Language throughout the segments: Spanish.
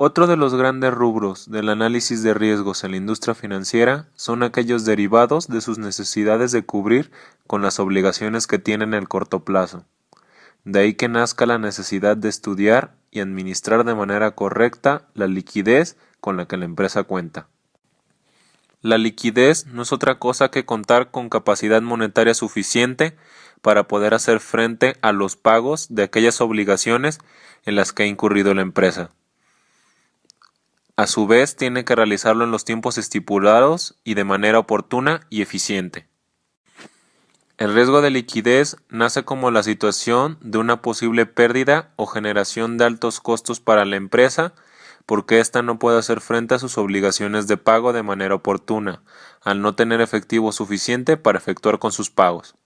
Otro de los grandes rubros del análisis de riesgos en la industria financiera son aquellos derivados de sus necesidades de cubrir con las obligaciones que tienen en el corto plazo. De ahí que nazca la necesidad de estudiar y administrar de manera correcta la liquidez con la que la empresa cuenta. La liquidez no es otra cosa que contar con capacidad monetaria suficiente para poder hacer frente a los pagos de aquellas obligaciones en las que ha incurrido la empresa. A su vez, tiene que realizarlo en los tiempos estipulados y de manera oportuna y eficiente. El riesgo de liquidez nace como la situación de una posible pérdida o generación de altos costos para la empresa porque ésta no puede hacer frente a sus obligaciones de pago de manera oportuna, al no tener efectivo suficiente para efectuar con sus pagos.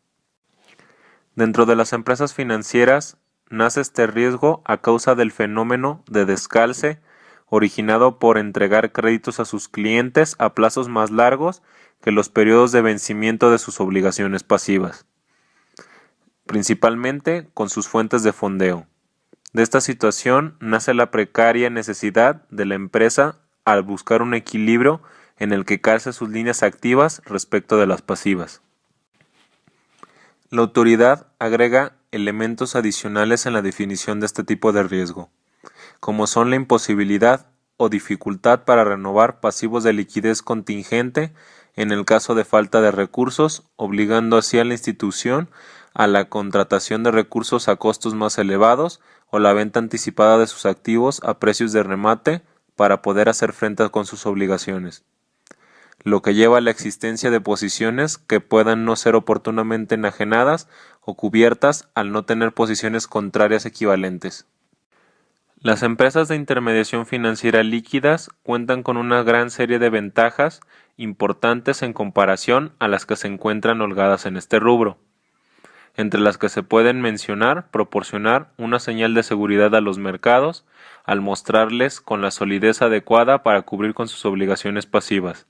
Dentro de las empresas financieras nace este riesgo a causa del fenómeno de descalce originado por entregar créditos a sus clientes a plazos más largos que los periodos de vencimiento de sus obligaciones pasivas, principalmente con sus fuentes de fondeo. De esta situación nace la precaria necesidad de la empresa al buscar un equilibrio en el que calce sus líneas activas respecto de las pasivas. La autoridad agrega elementos adicionales en la definición de este tipo de riesgo, como son la imposibilidad o dificultad para renovar pasivos de liquidez contingente en el caso de falta de recursos, obligando así a la institución a la contratación de recursos a costos más elevados o la venta anticipada de sus activos a precios de remate para poder hacer frente con sus obligaciones, lo que lleva a la existencia de posiciones que puedan no ser oportunamente enajenadas o cubiertas al no tener posiciones contrarias equivalentes. Las empresas de intermediación financiera líquidas cuentan con una gran serie de ventajas importantes en comparación a las que se encuentran holgadas en este rubro, entre las que se pueden mencionar proporcionar una señal de seguridad a los mercados al mostrarles con la solidez adecuada para cubrir con sus obligaciones pasivas.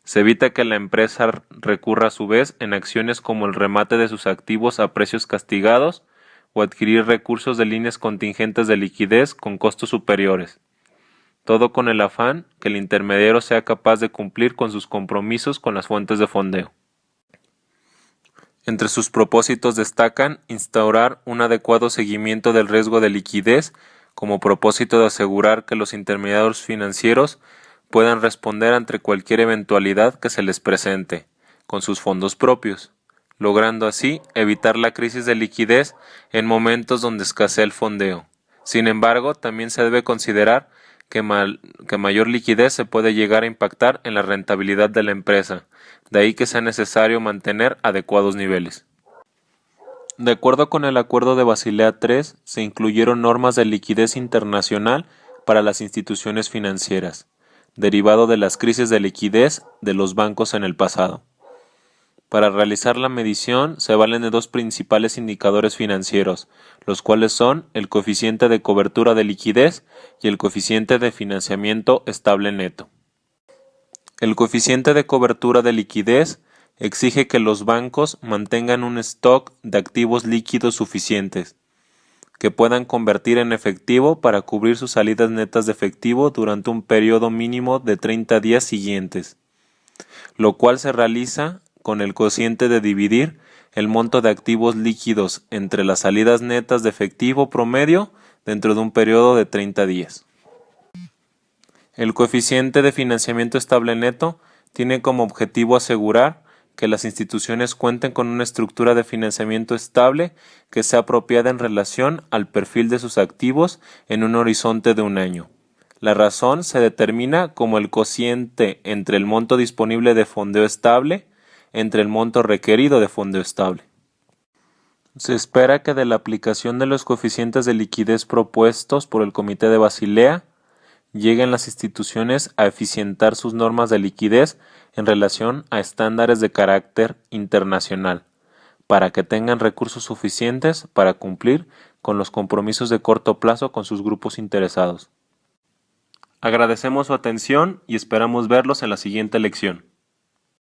Se evita que la empresa recurra a su vez en acciones como el remate de sus activos a precios castigados o adquirir recursos de líneas contingentes de liquidez con costos superiores. Todo con el afán que el intermediario sea capaz de cumplir con sus compromisos con las fuentes de fondeo. Entre sus propósitos destacan instaurar un adecuado seguimiento del riesgo de liquidez como propósito de asegurar que los intermediarios financieros puedan responder ante cualquier eventualidad que se les presente con sus fondos propios, logrando así evitar la crisis de liquidez en momentos donde escasea el fondeo. Sin embargo, también se debe considerar que mayor liquidez se puede llegar a impactar en la rentabilidad de la empresa, de ahí que sea necesario mantener adecuados niveles. De acuerdo con el Acuerdo de Basilea III, se incluyeron normas de liquidez internacional para las instituciones financieras, derivado de las crisis de liquidez de los bancos en el pasado. Para realizar la medición se valen de dos principales indicadores financieros, los cuales son el coeficiente de cobertura de liquidez y el coeficiente de financiamiento estable neto. El coeficiente de cobertura de liquidez exige que los bancos mantengan un stock de activos líquidos suficientes, que puedan convertir en efectivo para cubrir sus salidas netas de efectivo durante un periodo mínimo de 30 días siguientes, lo cual se realiza con el cociente de dividir el monto de activos líquidos entre las salidas netas de efectivo promedio dentro de un periodo de 30 días. El coeficiente de financiamiento estable neto tiene como objetivo asegurar que las instituciones cuenten con una estructura de financiamiento estable que sea apropiada en relación al perfil de sus activos en un horizonte de un año. La razón se determina como el cociente entre el monto disponible de fondeo estable entre el monto requerido de fondeo estable. Se espera que de la aplicación de los coeficientes de liquidez propuestos por el Comité de Basilea, lleguen las instituciones a eficientar sus normas de liquidez en relación a estándares de carácter internacional, para que tengan recursos suficientes para cumplir con los compromisos de corto plazo con sus grupos interesados. Agradecemos su atención y esperamos verlos en la siguiente lección.